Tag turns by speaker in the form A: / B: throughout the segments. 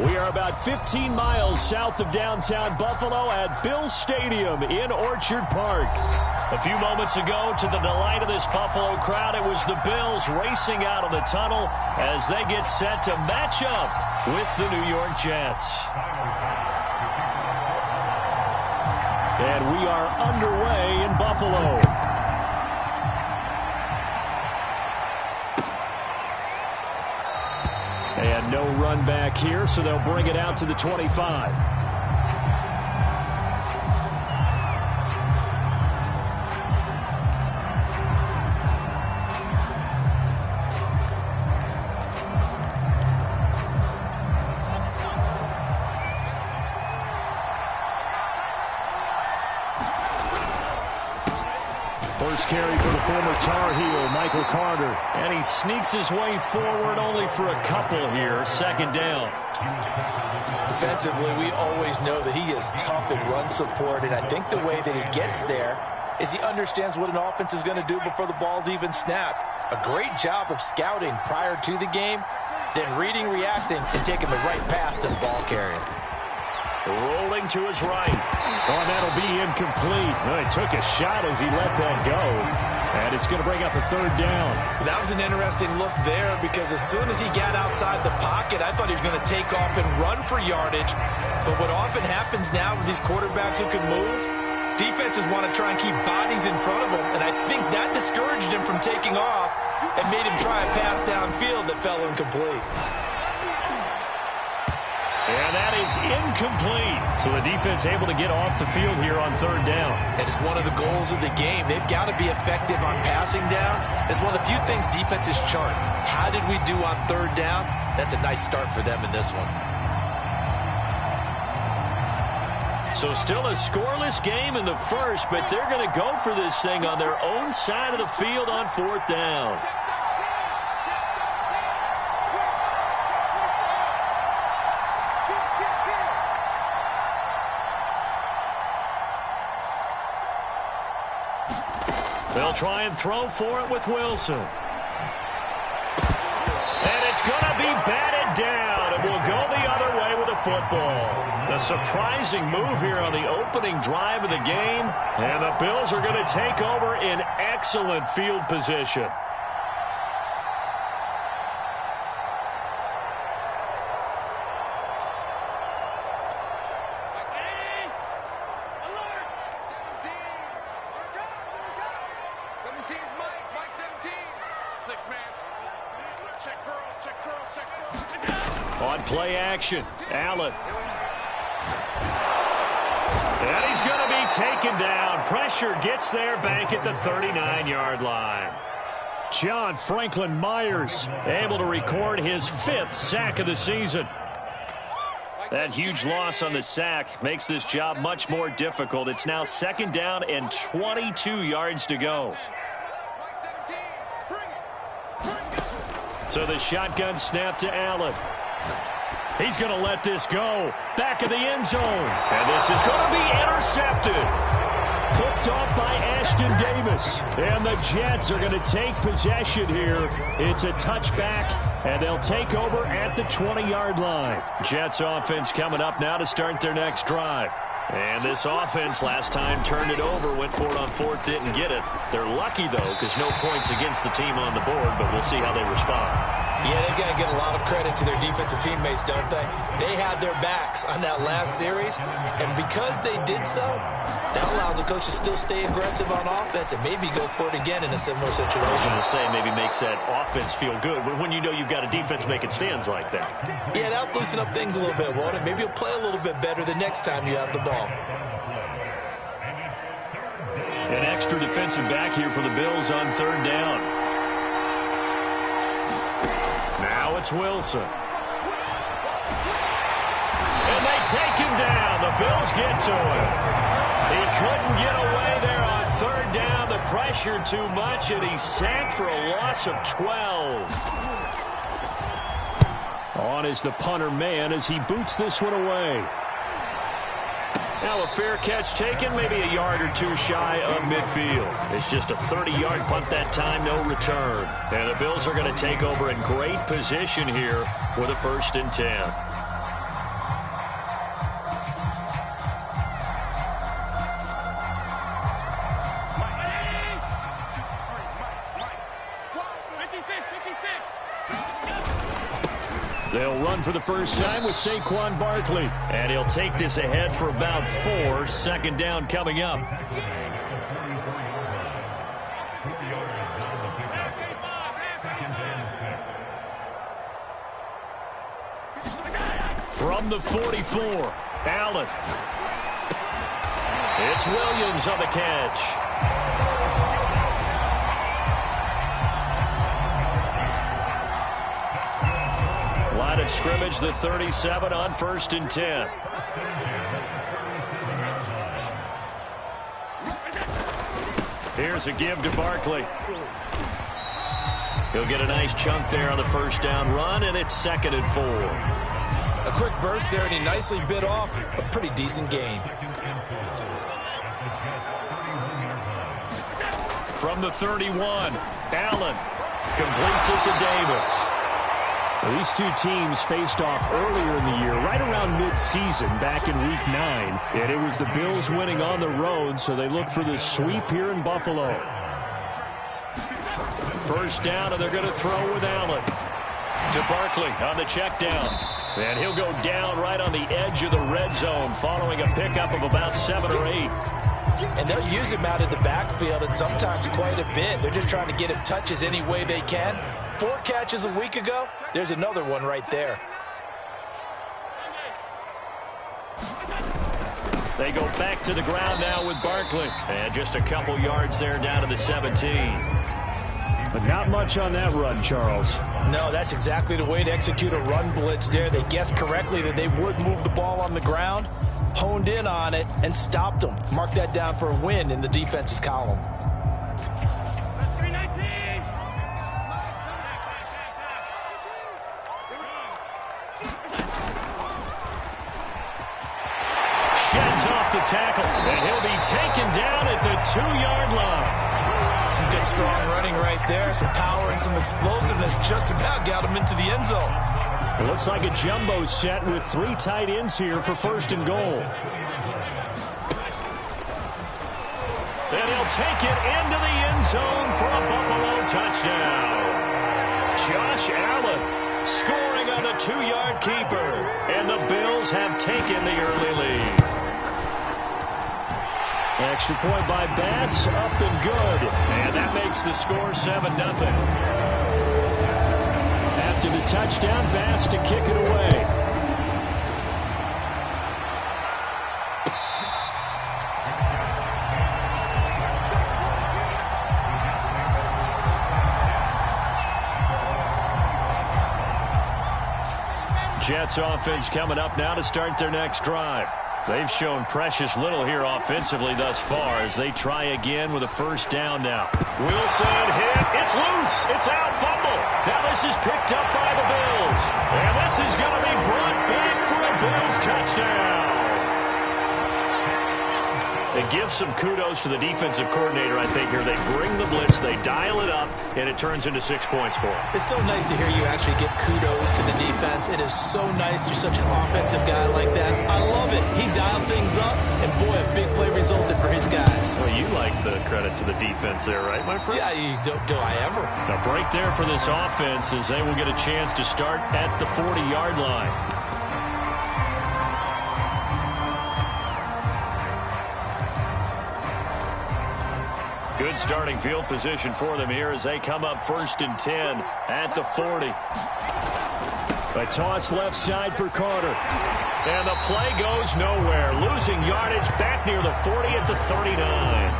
A: We are about 15 miles south of downtown Buffalo at Bills Stadium in Orchard Park. A few moments ago, to the delight of this Buffalo crowd, it was the Bills racing out of the tunnel as they get set to match up with the New York Jets. And we are underway in Buffalo. And no run back here, so they'll bring it out to the 25. First carry for the former Tar Heel, Michael Carter. And he sneaks his way forward only for a couple here. Second down.
B: Defensively, we always know that he is tough in run support, and I think the way that he gets there is he understands what an offense is going to do before the ball's even snapped. A great job of scouting prior to the game, then reading, reacting, and taking the right path to the ball carrier.
A: Rolling to his right. Oh, and that'll be incomplete. Oh, he took a shot as he let that go. And it's going to bring up a third down.
B: That was an interesting look there because as soon as he got outside the pocket, I thought he was going to take off and run for yardage. But what often happens now with these quarterbacks who can move, defenses want to try and keep bodies in front of them. And I think that discouraged him from taking off and made him try a pass downfield that fell incomplete.
A: And that is incomplete. So the defense able to get off the field here on third down.
B: And it's one of the goals of the game. They've got to be effective on passing downs. It's one of the few things defenses chart. How did we do on third down? That's a nice start for them in this one.
A: So still a scoreless game in the first, but they're going to go for this thing on their own side of the field on fourth down. They'll try and throw for it with Wilson. And it's going to be batted down. It will go the other way with the football. A surprising move here on the opening drive of the game. And the Bills are going to take over in excellent field position. On play action, Allen. And he's going to be taken down. Pressure gets there back at the 39-yard line. John Franklin Myers able to record his 5th sack of the season. That huge loss on the sack makes this job much more difficult. It's now second down and 22 yards to go. So the shotgun snap to Allen. He's going to let this go. Back of the end zone. And this is going to be intercepted. Picked off by Ashton Davis. And the Jets are going to take possession here. It's a touchback, and they'll take over at the 20-yard line. Jets offense coming up now to start their next drive. And this offense last time turned it over, went for it on fourth, didn't get it. They're lucky, though, because no points against the team on the board, but we'll see how they respond.
B: Yeah, they've got to give a lot of credit to their defensive teammates, don't they? They had their backs on that last series, and because they did so, that allows the coach to still stay aggressive on offense and maybe go for it again in a similar situation.
A: I was going to say maybe makes that offense feel good, but when you know you've got a defense making stands like that.
B: Yeah, that'll loosen up things a little bit, won't it? Maybe you'll play a little bit better the next time you have the ball.
A: An extra defensive back here for the Bills on third down. Now it's Wilson. And they take him down. The Bills get to him. He couldn't get away there on third down. The pressure too much, and he's sacked for a loss of 12. On is the punter man as he boots this one away. Now a fair catch taken, maybe a yard or two shy of midfield. It's just a 30-yard punt that time, no return. And the Bills are going to take over in great position here with a 1st and 10. They'll run for the first time with Saquon Barkley. And he'll take this ahead for about 4. Second down coming up. From the 44, Allen. It's Williams on the catch. Line of scrimmage, the 37 on 1st and 10. Here's a give to Barkley. He'll get a nice chunk there on the first down run, and it's 2nd and 4.
B: A quick burst there, and he nicely bit off a pretty decent gain.
A: From the 31, Allen completes it to Davis.
C: Well, these two teams faced off earlier in the year, right around mid-season, back in Week 9. And it was the Bills winning on the road, so they look for the sweep here in Buffalo.
A: First down, and they're going to throw with Allen. To Barkley on the check down. And he'll go down right on the edge of the red zone following a pickup of about 7 or 8.
B: And they'll use him out of the backfield, and sometimes quite a bit. They're just trying to get him touches any way they can. 4 catches a week ago. There's another one right there.
A: They go back to the ground now with Barkley. And just a couple yards there down to the 17.
C: But not much on that run, Charles.
B: No, that's exactly the way to execute a run blitz there. They guessed correctly that they would move the ball on the ground, honed in on it, and stopped them. Mark that down for a win in the defense's column.
A: Sheds off the tackle, and he'll be taken down at the 2-yard line.
B: Some good strong running right there, some power and some explosiveness just about got him into the end zone.
C: It looks like a jumbo set with 3 tight ends here for 1st and goal.
A: And he'll take it into the end zone for a Buffalo touchdown. Josh Allen scoring on a 2-yard keeper. And the Bills have taken the early lead.
C: Extra point by Bass, up and good.
A: And that makes the score 7-0.
C: After the touchdown, Bass to kick it away.
A: Jets offense coming up now to start their next drive. They've shown precious little here offensively thus far as they try again with a first down now. Wilson hit. It's loose. It's out. Fumble. Now this is picked up by the Bills. And this is going to be brought back for a Bills touchdown. It gives some kudos to the defensive coordinator, I think, here. They bring the blitz, they dial it up, and it turns into 6 points for them.
B: It's so nice to hear you actually give kudos to the defense. It is so nice you're such an offensive guy like that. I love it. He dialed things up, and boy, a big play resulted for his guys.
A: Well, you like the credit to the defense there, right, my friend?
B: Yeah, do I ever?
A: A break there for this offense as they will get a chance to start at the 40-yard line. Good starting field position for them here as they come up 1st and 10 at the 40.
C: A toss left side for Carter.
A: And the play goes nowhere. Losing yardage back near the 40 at the 39.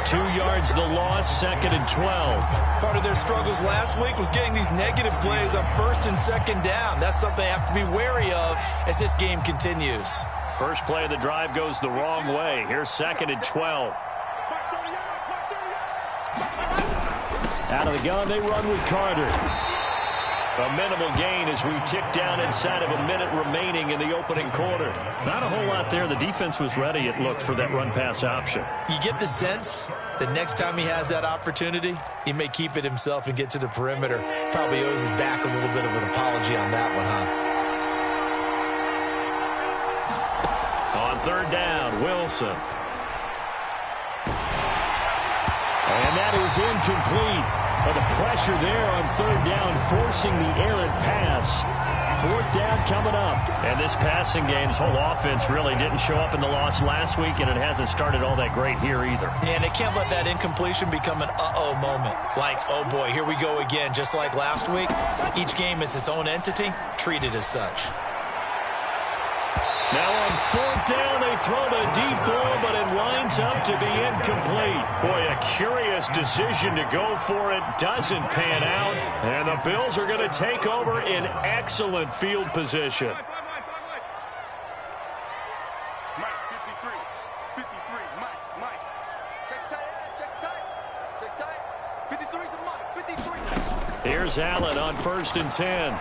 A: 2 yards the loss, 2nd and 12.
B: Part of their struggles last week was getting these negative plays on 1st and 2nd down. That's something they have to be wary of as this game continues.
A: First play of the drive goes the wrong way. Here's 2nd and 12.
C: Out of the gun, they run with Carter.
A: A minimal gain as we tick down inside of a minute remaining in the opening quarter. Not a whole lot there. The defense was ready, it looked, for that run-pass option.
B: You get the sense that next time he has that opportunity, he may keep it himself and get to the perimeter. Probably owes his back a little bit of an apology on that one, huh?
A: On 3rd down, Wilson.
C: And that is incomplete. But the pressure there on 3rd down, forcing the errant pass. Fourth down coming up.
A: And this passing game's whole offense really didn't show up in the loss last week, and it hasn't started all that great here either.
B: Yeah, and they can't let that incompletion become an uh-oh moment. Like, oh boy, here we go again, just like last week. Each game is its own entity, treated as such.
A: Now on fourth down, they throw a deep ball, but it winds up to be incomplete. Boy, a curious decision to go for it. Doesn't pan out. And the Bills are going to take over in excellent field position. Here's Allen on 1st and 10.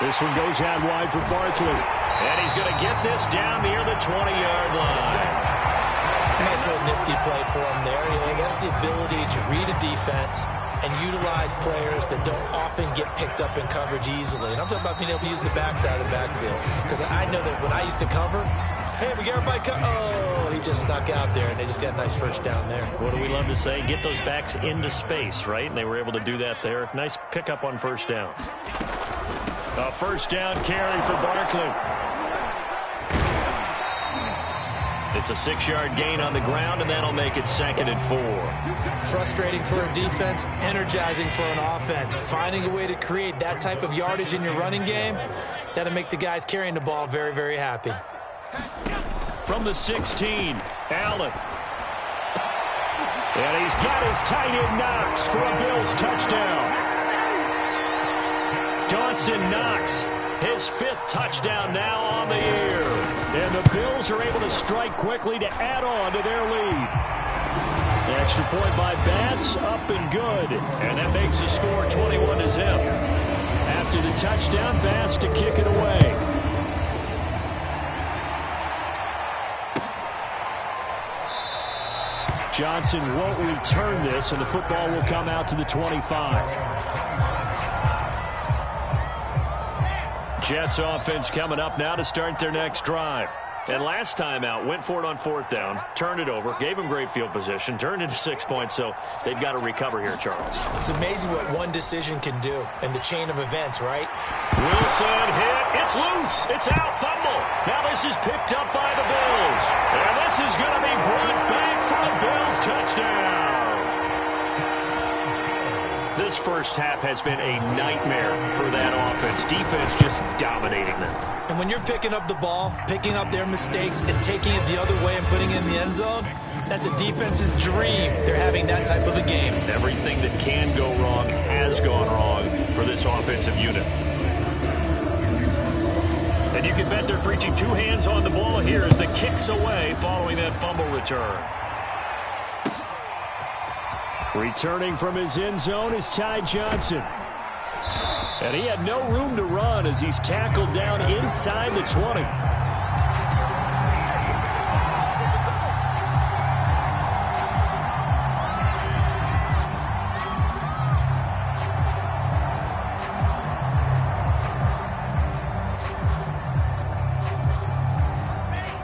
C: This one goes out wide for Barkley.
A: And he's going to get this down near the 20-yard line.
B: Nice little nifty play for him there. Yeah, that's the ability to read a defense and utilize players that don't often get picked up in coverage easily. And I'm talking about being able to use the backside of the backfield. Because I know that when I used to cover, hey, we got everybody cut. Oh, he just snuck out there, and they just got a nice first down there.
A: What do we love to say? Get those backs into space, right? And they were able to do that there. Nice pickup on first down. A first down carry for Barkley. It's a 6-yard gain on the ground, and that'll make it 2nd and 4.
B: Frustrating for a defense, energizing for an offense. Finding a way to create that type of yardage in your running game, that'll make the guys carrying the ball very, very happy.
A: From the 16, Allen. And he's got his tight end Knox for a Bills touchdown. Dawson Knox, his 5th touchdown now on the year. And the Bills are able to strike quickly to add on to their lead. The extra point by Bass, up and good. And that makes the score 21-0. After the touchdown, Bass to kick it away. Johnson won't return this, and the football will come out to the 25. Jets offense coming up now to start their next drive. And last time out, went for it on 4th down, turned it over, gave them great field position, turned into 6 points, so they've got to recover here, Charles.
B: It's amazing what one decision can do in the chain of events, right?
A: Wilson hit. It's loose. It's out. Fumble. Now this is picked up by the Bills. And this is going to be brought back for a Bills touchdown. This first half has been a nightmare for that offense. Defense just dominating them.
B: And when you're picking up the ball, picking up their mistakes, and taking it the other way and putting it in the end zone, that's a defense's dream. They're having that type of a game.
A: Everything that can go wrong has gone wrong for this offensive unit. And you can bet they're preaching 2 hands on the ball here as the kick's away following that fumble return.
C: Returning from his end zone is Ty Johnson. And he had no room to run as he's tackled down inside the 20.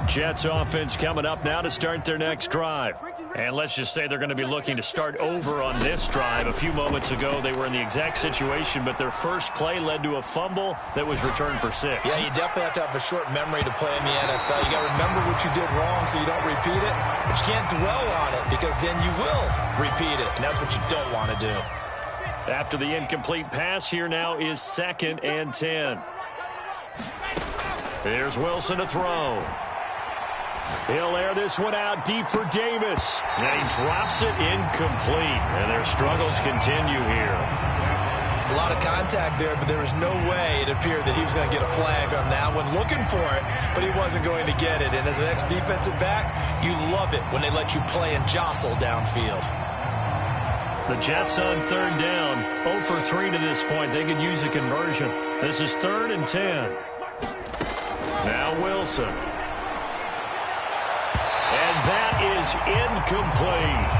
A: Jets offense coming up now to start their next drive. And let's just say they're going to be looking to start over on this drive. A few moments ago, they were in the exact situation, but their first play led to a fumble that was returned for 6.
B: Yeah, you definitely have to have a short memory to play in the NFL. You got to remember what you did wrong so you don't repeat it, but you can't dwell on it because then you will repeat it, and that's what you don't want to do.
A: After the incomplete pass, here now is 2nd and 10. Here's Wilson to throw. He'll air this one out deep for Davis. And he drops it incomplete. And their struggles continue here.
B: A lot of contact there, but there was no way it appeared that he was going to get a flag on that one. Looking for it, but he wasn't going to get it. And as an ex-defensive back, you love it when they let you play and jostle downfield.
A: The Jets on 3rd down. 0 for 3 to this point. They could use a conversion. This is 3rd and 10. Now Wilson. And that is incomplete.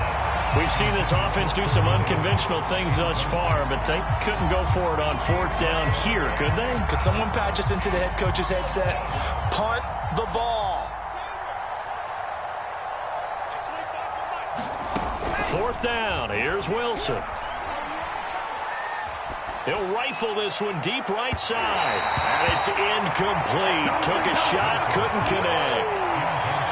A: We've seen this offense do some unconventional things thus far, but they couldn't go for it on 4th down here, could they?
B: Could someone patch us into the head coach's headset? Punt the ball.
A: 4th down. Here's Wilson. He'll rifle this one deep right side. And it's incomplete. Took a shot, couldn't connect.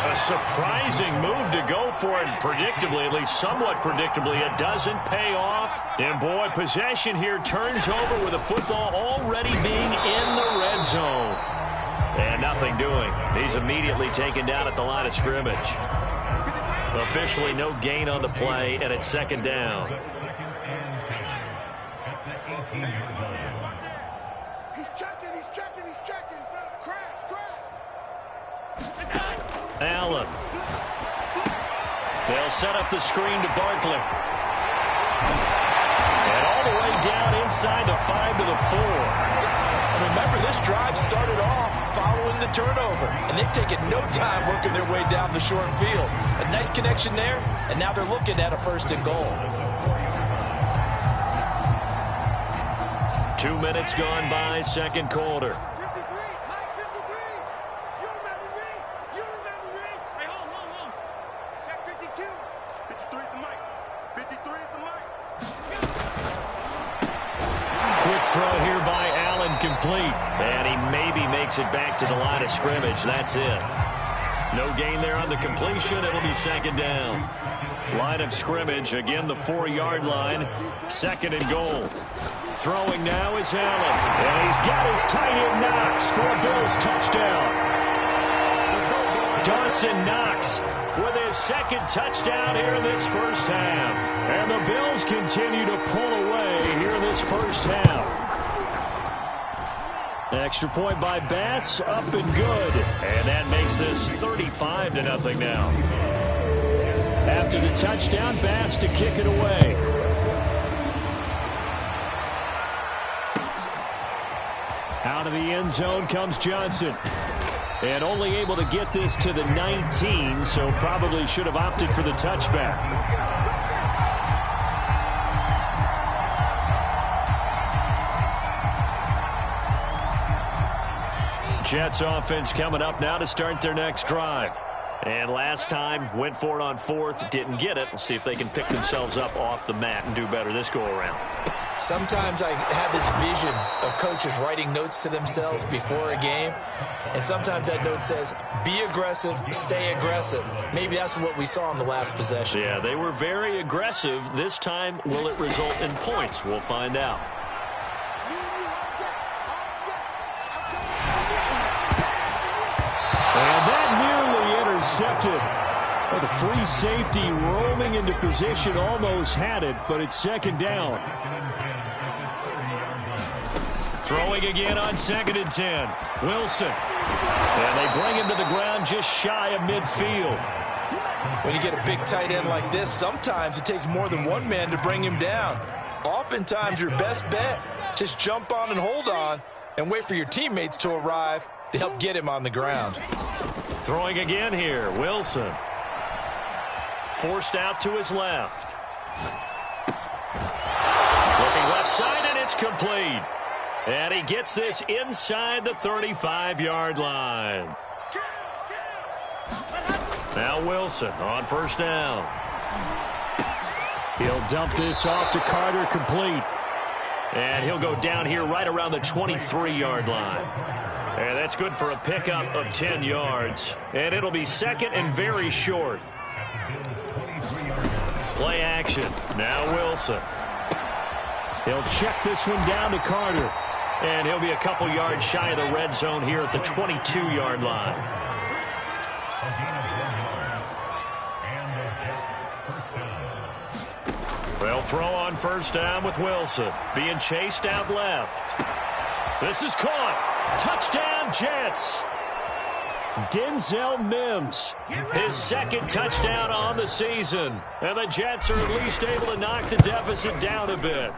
A: A surprising move to go for it. Predictably, at least somewhat predictably, it doesn't pay off. And, boy, possession here turns over with the football already being in the red zone. And nothing doing. He's immediately taken down at the line of scrimmage. Officially no gain on the play, and it's second down.
D: He's checking. Crash.
A: Allen. They'll set up the screen to Barkley. And all the way down inside the 5 to the 4.
B: And remember, this drive started off following the turnover, and they've taken no time working their way down the short field. A nice connection there, and now they're looking at a 1st and goal.
A: 2 minutes gone by, second quarter.
D: 53, Mike 53. You remember me? Hey, hold on. Check 52. 53 is the mic. 53 is the mic.
A: Quick throw here by Allen, complete. And he maybe makes it back to the line of scrimmage. That's it. No gain there on the completion. It'll be second down. Line of scrimmage, again the 4-yard line. 2nd and goal. Throwing now is Allen. And he's got his tight end Knox for a Bills touchdown. Dawson Knox with his 2nd touchdown here in this first half. And the Bills continue to pull away here in this first half. Extra point by Bass, up and good. And that makes this 35-0 now. After the touchdown, Bass to kick it away. Out of the end zone comes Johnson. And only able to get this to the 19, so probably should have opted for the touchback. Jets offense coming up now to start their next drive. And last time, went for it on 4th, didn't get it. We'll see if they can pick themselves up off the mat and do better this go-around.
B: Sometimes I have this vision of coaches writing notes to themselves before a game, and sometimes that note says, be aggressive, stay aggressive. Maybe that's what we saw in the last possession.
A: Yeah, they were very aggressive. This time, will it result in points? We'll find out. And that nearly intercepted. Well, the free safety roaming into position almost had it, but it's second down. Throwing again on 2nd and 10. Wilson. And they bring him to the ground just shy of midfield.
B: When you get a big tight end like this, sometimes it takes more than one man to bring him down. Oftentimes, your best bet, just jump on and hold on and wait for your teammates to arrive to help get him on the ground.
A: Throwing again here, Wilson. Forced out to his left. Looking left side, and it's complete. And he gets this inside the 35-yard line. Now Wilson on 1st down. He'll dump this off to Carter, complete. And he'll go down here right around the 23-yard line. And that's good for a pickup of 10 yards. And it'll be 2nd and very short. Play action. Now Wilson. He'll check this one down to Carter. And he'll be a couple yards shy of the red zone here at the 22-yard line. They'll throw on 1st down with Wilson. Being chased out left. This is caught. Touchdown, Jets. Denzel Mims, his 2nd touchdown on the season. And the Jets are at least able to knock the deficit down a bit.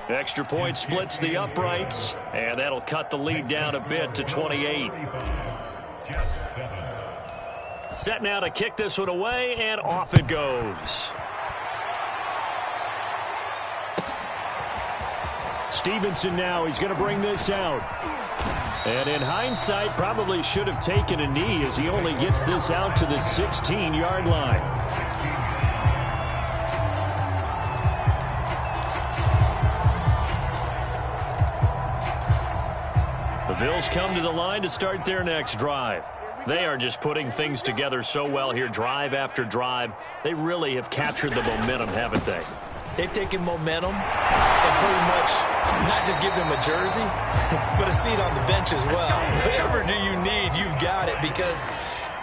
A: Extra point splits the uprights, and that'll cut the lead down a bit to 28. Set now to kick this one away, and off it goes. Stevenson now, he's going to bring this out. And in hindsight, probably should have taken a knee as he only gets this out to the 16-yard line.
C: Bills come to the line to start their next drive. They are just putting things together so well here, drive after drive. They really have captured the momentum, haven't they?
B: They've taken momentum and pretty much not just give them a jersey, but a seat on the bench as well. Whatever do you need, you've got it, because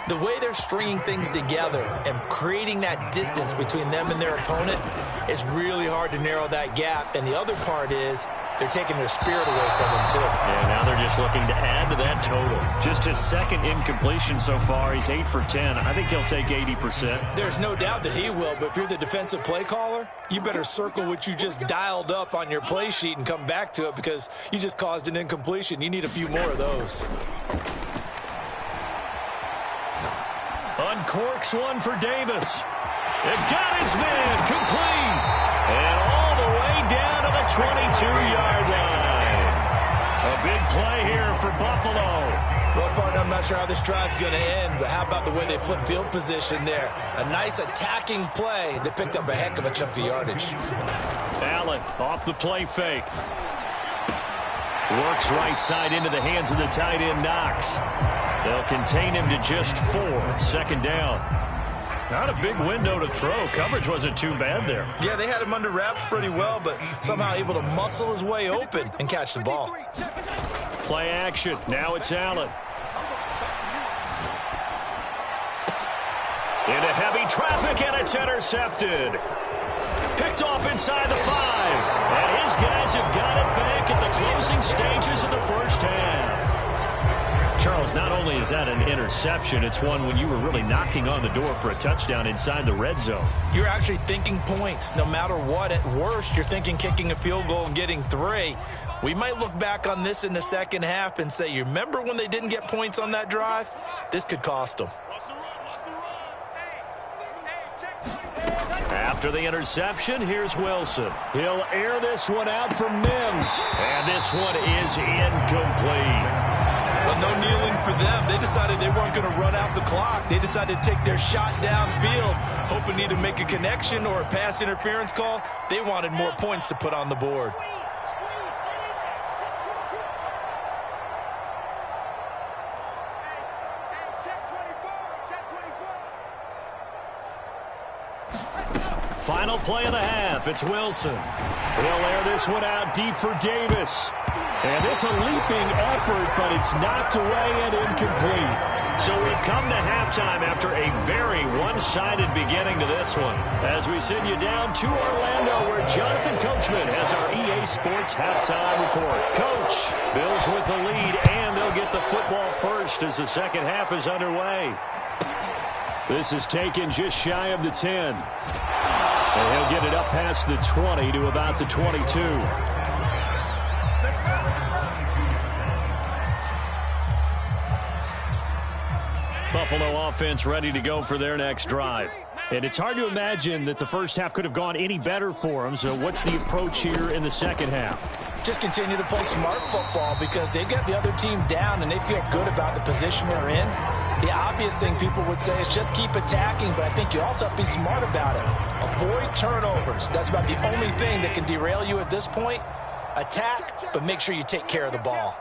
B: the way they're stringing things together and creating that distance between them and their opponent, it's really hard to narrow that gap. And the other part is they're taking their spirit away from them, too.
C: Yeah, now they're just looking to add to that total. Just his second incompletion so far. He's 8 for 10. I think he'll take 80%.
B: There's no doubt that he will, but if you're the defensive play caller, you better circle what you just dialed up on your play sheet and come back to it, because you just caused an incompletion. You need a few more of those.
A: Uncorks one for Davis. It got his man complete. And all the way down to the 22-yard line. A big play here for Buffalo.
B: Well, partner, I'm not sure how this drive's going to end, but how about the way they flip field position there? A nice attacking play. They picked up a heck of a chunk of yardage.
C: Allen off the play fake. Works right side into the hands of the tight end, Knox. They'll contain him to just 4. Second down. Not a big window to throw. Coverage wasn't too bad there.
B: Yeah, they had him under wraps pretty well, but somehow able to muscle his way open and catch the ball.
C: Play action. Now it's Allen.
A: Into heavy traffic, and it's intercepted. Picked off inside the 5. And his guys have got it back at the closing stages of the first half.
C: Charles, not only is that an interception, it's one when you were really knocking on the door for a touchdown inside the red zone.
B: You're actually thinking points. No matter what, at worst, you're thinking kicking a field goal and getting 3. We might look back on this in the second half and say, you remember when they didn't get points on that drive? This could cost them.
A: After the interception, here's Wilson. He'll air this one out for Mims. And this one is incomplete.
B: Well, no kneeling for them. They decided they weren't going to run out the clock. They decided to take their shot downfield, hoping to either make a connection or a pass interference call. They wanted more points to put on the board.
A: Final play of the half. It's Wilson. He'll air this one out deep for Davis. And it's a leaping effort, but it's knocked away and incomplete. So we've come to halftime after a very one-sided beginning to this one. As we send you down to Orlando, where Jonathan Coachman has our EA Sports halftime report. Coach, Bills with the lead, and they'll get the football first as the second half is underway. This is taken just shy of the 10. And he'll get it up past the 20 to about the 22. Buffalo offense ready to go for their next drive. And it's hard to imagine that the first half could have gone any better for them. So what's the approach here in the second half?
B: Just continue to play smart football, because they got the other team down and they feel good about the position they're in. The obvious thing people would say is just keep attacking, but I think you also have to be smart about it. Avoid turnovers. That's about the only thing that can derail you at this point. Attack, but make sure you take care of the ball.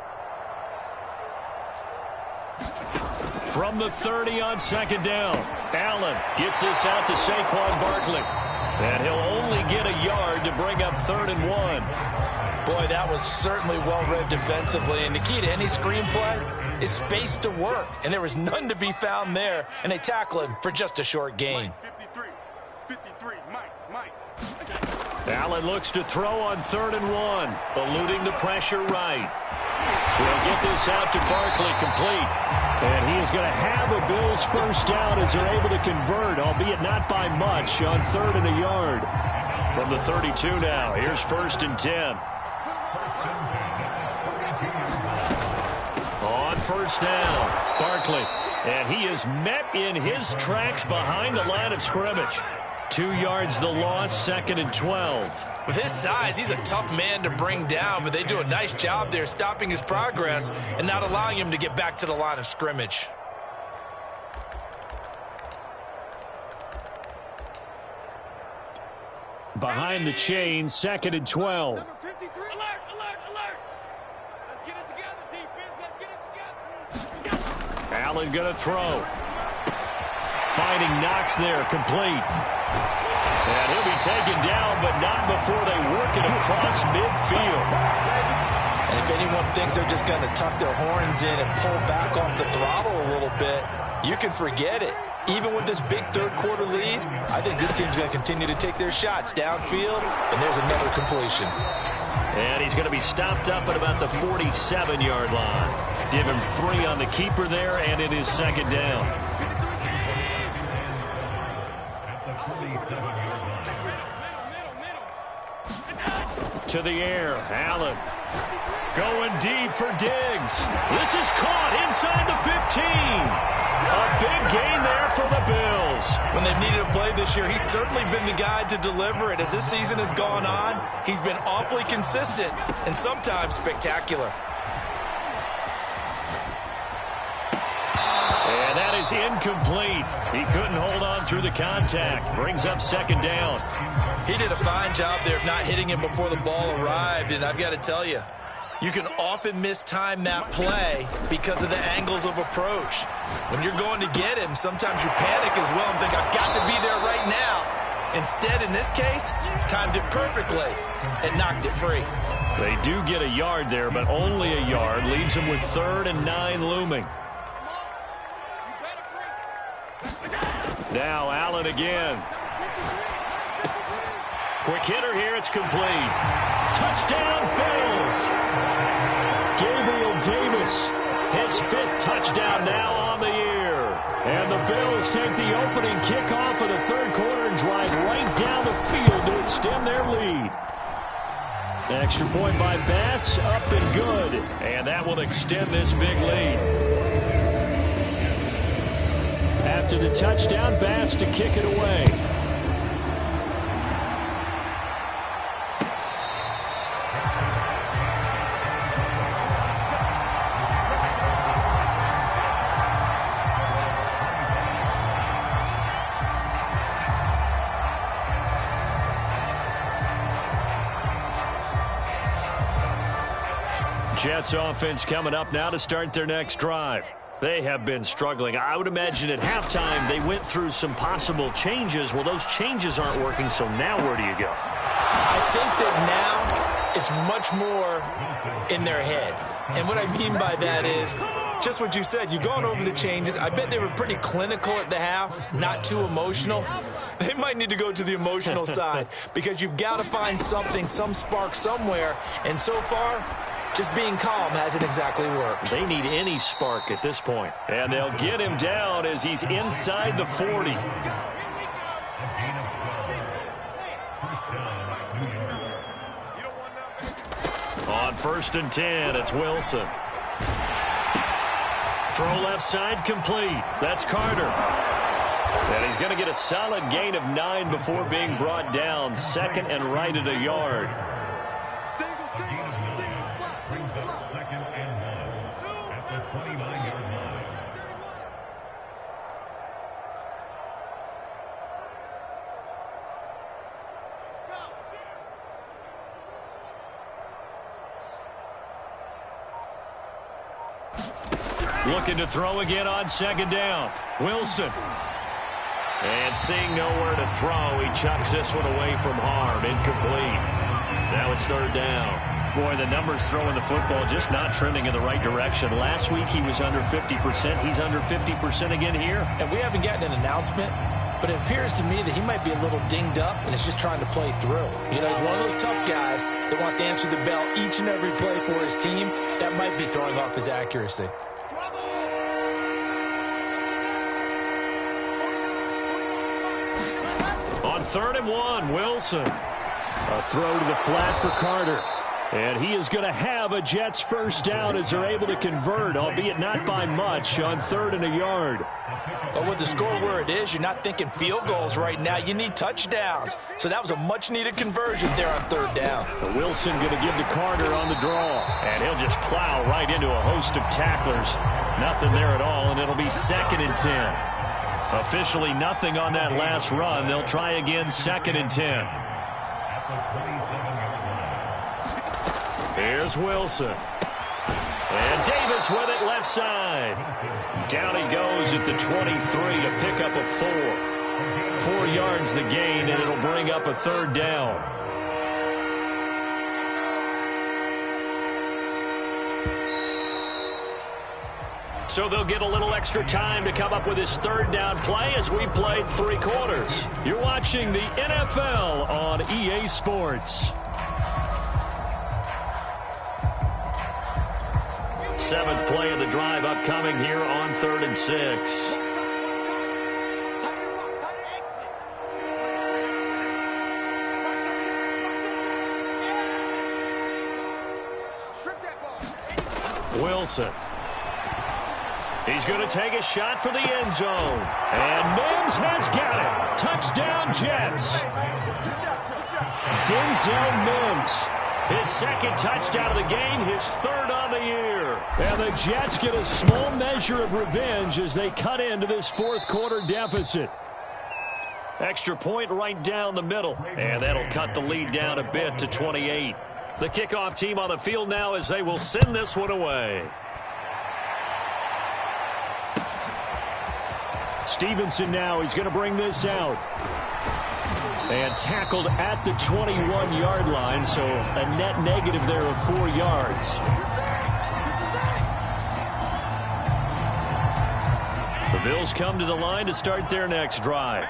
A: From the 30 on second down, Allen gets this out to Saquon Barkley. And he'll only get a yard to bring up 3rd and 1.
B: Boy, that was certainly well-read defensively. And the key to any screenplay is space to work. And there was none to be found there. And they tackle him for just a short gain.
D: 53, Mike.
A: Allen looks to throw on 3rd and 1, eluding the pressure right. He'll get this out to Barkley, complete. And he is going to have a Bills first down as they're able to convert, albeit not by much, on 3rd and a yard. From the 32 now, here's 1st and 10. On 1st down, Barkley. And he is met in his tracks behind the line of scrimmage. 2 yards the loss, 2nd and 12.
B: With his size, he's a tough man to bring down, but they do a nice job there stopping his progress and not allowing him to get back to the line of scrimmage.
A: Behind the chain, 2nd and 12.
D: Number 53. Alert. Let's get it together, defense. Let's
A: Allen going to throw. Finding Knox there, complete. And he'll be taken down, but not before they work it across midfield.
B: And if anyone thinks they're just going to tuck their horns in and pull back off the throttle a little bit, you can forget it. Even with this big third-quarter lead, I think this team's going to continue to take their shots downfield, and there's another completion.
A: And he's going to be stopped up at about the 47-yard line. Give him 3 on the keeper there, and it is second down. To the air, Allen. Going deep for Diggs. This is caught inside the 15. A big gain there for the Bills.
B: When they've needed a play this year, he's certainly been the guy to deliver it. As this season has gone on, he's been awfully consistent and sometimes spectacular.
A: And that is incomplete. He couldn't hold on through the contact. Brings up second down.
B: He did a fine job there of not hitting him before the ball arrived, and I've got to tell you, you can often mistime that play because of the angles of approach. When you're going to get him, sometimes you panic as well and think, I've got to be there right now. Instead, in this case, timed it perfectly and knocked it free.
A: They do get a yard there, but only a yard. Leaves them with 3rd and 9 looming. Now Allen again. Quick hitter here, it's complete. Touchdown, Bills! Gabriel Davis, his 5th touchdown now on the year. And the Bills take the opening kickoff of the third quarter and drive right down the field to extend their lead. Extra point by Bass, up and good. And that will extend this big lead. After the touchdown, Bass to kick it away. Jets offense coming up now to start their next drive. They have been struggling. I would imagine at halftime they went through some possible changes. Well, those changes aren't working, so now where do you go?
B: I think that now it's much more in their head. And what I mean by that is just what you said. You've gone over the changes. I bet they were pretty clinical at the half, not too emotional. They might need to go to the emotional side because you've got to find something, some spark somewhere. And so far, just being calm hasn't exactly worked.
A: They need any spark at this point. And they'll get him down as he's inside the 40. On 1st and 10, it's Wilson. Throw left side complete. That's Carter. And he's going to get a solid gain of 9 before being brought down. 2nd and right at a yard. Looking to throw again on 2nd down. Wilson. And seeing nowhere to throw, he chucks this one away from harm. Incomplete. Now it's 3rd down. Boy, the numbers throwing the football just not trending in the right direction. Last week he was under 50%. He's under 50% again here.
B: And we haven't gotten an announcement, but it appears to me that he might be a little dinged up and is just trying to play through. You know, he's one of those tough guys that wants to answer the bell each and every play for his team. That might be throwing off his accuracy.
A: On 3rd and 1, Wilson. A throw to the flat for Carter. And he is going to have a Jets first down as they're able to convert, albeit not by much, on 3rd and a yard.
B: But with the score where it is, you're not thinking field goals right now. You need touchdowns. So that was a much-needed conversion there on 3rd down.
A: But Wilson going to give to Carter on the draw. And he'll just plow right into a host of tacklers. Nothing there at all, and it'll be 2nd and 10. Officially nothing on that last run. They'll try again, 2nd and 10. Here's Wilson. And Davis with it left side. Down he goes at the 23 to pick up a 4. 4 yards the gain, and it'll bring up a 3rd down. So they'll get a little extra time to come up with his 3rd down play as we played 3 quarters. You're watching the NFL on EA Sports. 7th play of the drive upcoming here on 3rd and 6. Wilson. He's going to take a shot for the end zone. And Mims has got it. Touchdown, Jets. Denzel Mims. His 2nd touchdown of the game, his 3rd on the year. And the Jets get a small measure of revenge as they cut into this 4th quarter deficit. Extra point right down the middle. And that'll cut the lead down a bit to 28. The kickoff team on the field now as they will send this one away. Stevenson now, he's going to bring this out. And tackled at the 21-yard line, so a net negative there of 4 yards. The Bills come to the line to start their next drive.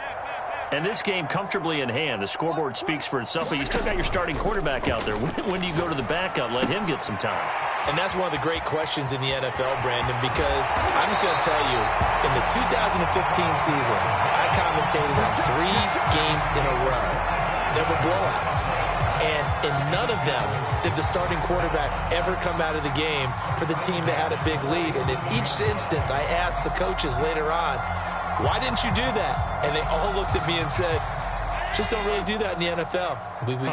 A: And this game comfortably in hand. The scoreboard speaks for itself, but you still got your starting quarterback out there. When do you go to the backup? Let him get some time.
B: And that's one of the great questions in the NFL, Brandon, because I'm just going to tell you, in the 2015 season, I commentated on 3 games in a row. There were blowouts. And in none of them did the starting quarterback ever come out of the game for the team that had a big lead. And in each instance, I asked the coaches later on, why didn't you do that? And they all looked at me and said, just don't really do that in the NFL.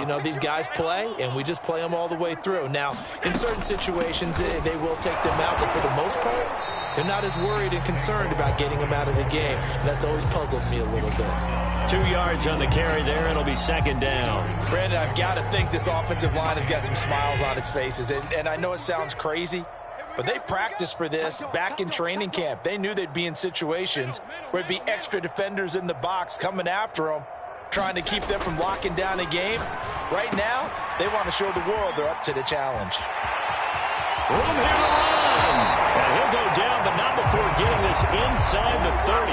B: You know, these guys play, and we just play them all the way through. Now, in certain situations, they will take them out, but for the most part, they're not as worried and concerned about getting them out of the game. And that's always puzzled me a little bit.
A: 2 yards on the carry there. It'll be 2nd down.
B: Brandon, I've got to think this offensive line has got some smiles on its faces. And I know it sounds crazy, but they practiced for this back in training camp. They knew they'd be in situations where it'd be extra defenders in the box coming after them, trying to keep them from locking down a game. Right now, they want to show the world they're up to the challenge.
A: Room here to run. And he'll go down, but not before getting this inside the 30.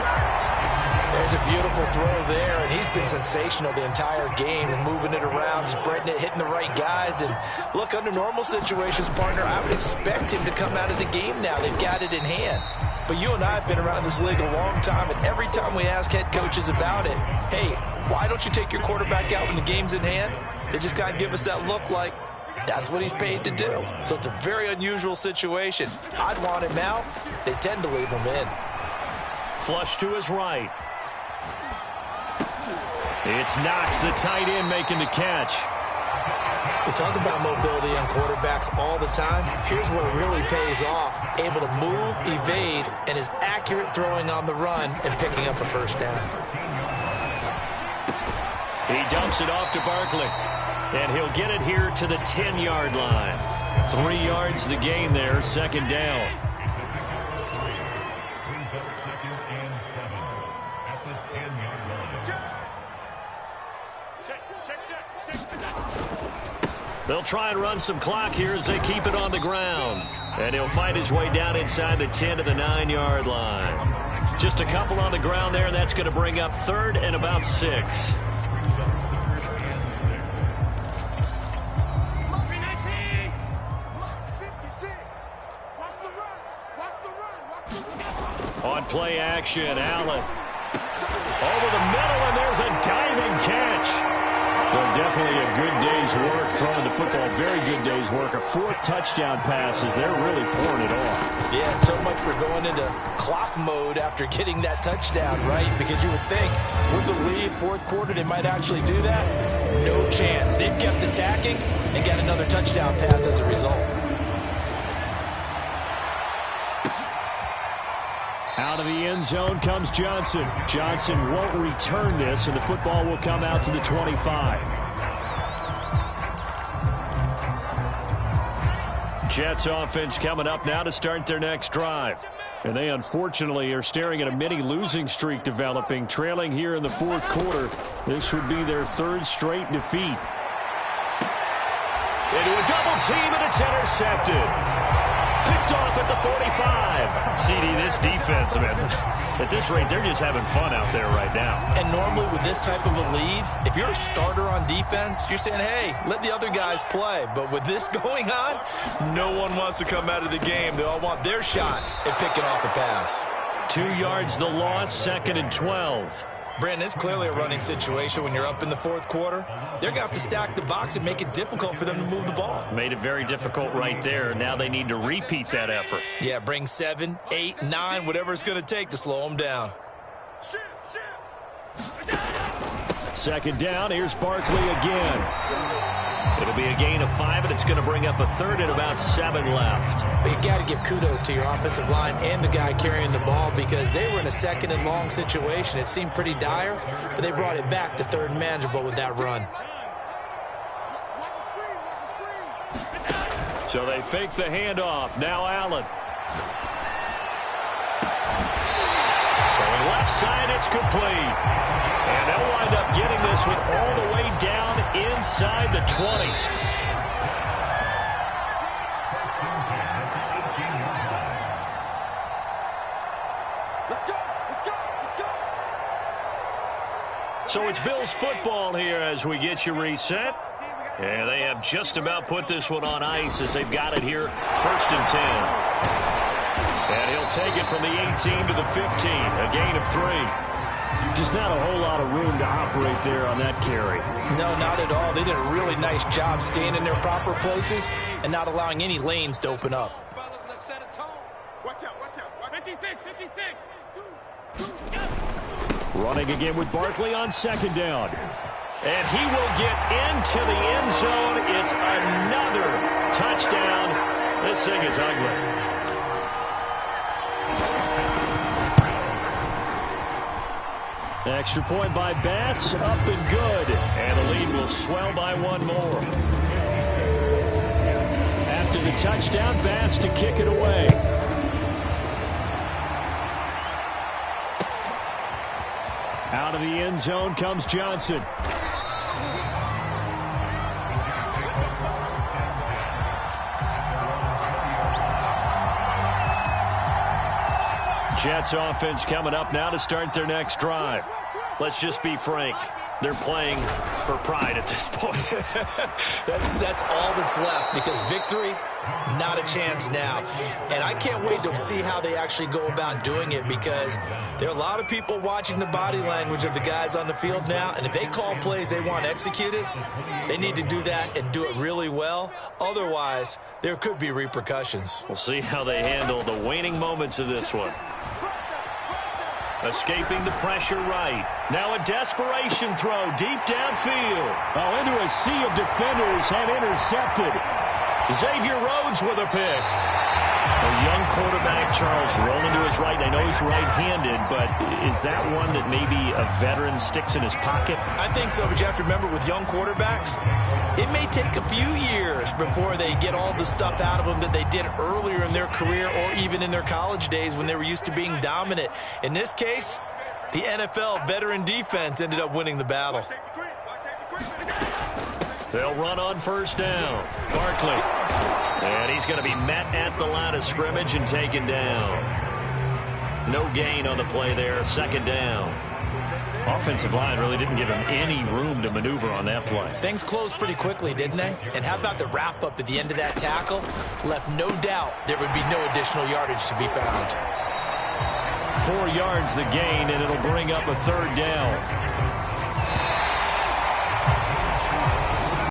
B: There's a beautiful throw there, and he's been sensational the entire game and moving it around, spreading it, hitting the right guys. And look, under normal situations, partner, I would expect him to come out of the game now. They've got it in hand. But you and I have been around this league a long time, and every time we ask head coaches about it, hey, why don't you take your quarterback out when the game's in hand? They just kind of give us that look like that's what he's paid to do. So it's a very unusual situation. I'd want him out. They tend to leave him in.
A: Flush to his right. It's Knox, the tight end, making the catch.
B: We talk about mobility on quarterbacks all the time. Here's where it really pays off. Able to move, evade, and is accurate throwing on the run and picking up a 1st down.
A: He dumps it off to Barkley. And he'll get it here to the 10-yard line. 3 yards the gain there, 2nd down. They'll try and run some clock here as they keep it on the ground. And he'll fight his way down inside the 10 to the 9-yard line. Just a couple on the ground there, and that's going to bring up 3rd and about 6. On play action, Allen. Over the middle, and there's a diving catch. Well, definitely a good day's work throwing the football. Very good day's work. A 4th touchdown passes. They're really pouring it on.
B: Yeah, and so much for going into clock mode after getting that touchdown, right? Because you would think with the lead, 4th quarter, they might actually do that. No chance. They've kept attacking and got another touchdown pass as a result.
C: Out of the end zone comes Johnson. Johnson won't return this, and the football will come out to the 25. Jets offense coming up now to start their next drive. And they unfortunately are staring at a mini losing streak developing, trailing here in the fourth quarter. This would be their third straight defeat.
A: Into a double team, and it's intercepted. Picked off at the 45. CD, this defense, man, at this rate, they're just having fun out there right now.
B: And normally with this type of a lead, if you're a starter on defense, you're saying, hey, let the other guys play. But with this going on, no one wants to come out of the game. They all want their shot at picking off a pass.
A: 2 yards the loss, 2nd and 12.
B: Brandon, it's clearly a running situation when you're up in the fourth quarter. They're going to have to stack the box and make it difficult for them to move the ball.
A: Made it very difficult right there. Now they need to repeat that effort.
B: Yeah, bring 7, 8, 9, whatever it's going to take to slow them down.
C: Second down, here's Barkley again.
A: It'll be a gain of 5, and it's going to bring up a third and about 7 left.
B: But you got to give kudos to your offensive line and the guy carrying the ball because they were in a 2nd and long situation. It seemed pretty dire, but they brought it back to 3rd and manageable with that run.
C: So they fake the handoff. Now Allen.
A: Throwing left side, it's complete. And they'll wind up getting this one all the way down inside the 20. So it's Bills football here as we get you reset. And they have just about put this one on ice as they've got it here, 1st and 10. And he'll take it from the 18 to the 15, a gain of 3.
C: Just not a whole lot of room to operate there on that carry.
B: No, not at all. They did a really nice job staying in their proper places and not allowing any lanes to open up.
D: Watch out, watch out. 56, 56.
C: Running again with Barkley on 2nd down.
A: And he will get into the end zone. It's another touchdown. This thing is ugly.
C: Extra point by Bass, up and good. And the lead will swell by 1 more. After the touchdown, Bass to kick it away. Out of the end zone comes Johnson. Jets offense coming up now to start their next drive. Let's just be frank. They're playing for pride at this point.
B: That's all that's left because victory, not a chance now. And I can't wait to see how they actually go about doing it because there are a lot of people watching the body language of the guys on the field now. And if they call plays they want executed, they need to do that and do it really well. Otherwise, there could be repercussions.
A: We'll see how they handle the waning moments of this one. Escaping the pressure right. Now a desperation throw deep downfield.
C: Oh, into a sea of defenders and intercepted.
A: Xavier Rhodes with a pick. A young quarterback, Charles, rolling to his right. I know he's right-handed, but is that one that maybe a veteran sticks in his pocket?
B: I think so, but you have to remember with young quarterbacks, it may take a few years before they get all the stuff out of them that they did earlier in their career or even in their college days when they were used to being dominant. In this case, the NFL veteran defense ended up winning the battle.
A: They'll run on 1st down. Barkley. And he's going to be met at the line of scrimmage and taken down. No gain on the play there. 2nd down. Offensive line really didn't give him any room to maneuver on that play.
B: Things closed pretty quickly, didn't they? And how about the wrap-up at the end of that tackle? Left no doubt there would be no additional yardage to be found.
C: 4 yards the gain, and it'll bring up a 3rd down.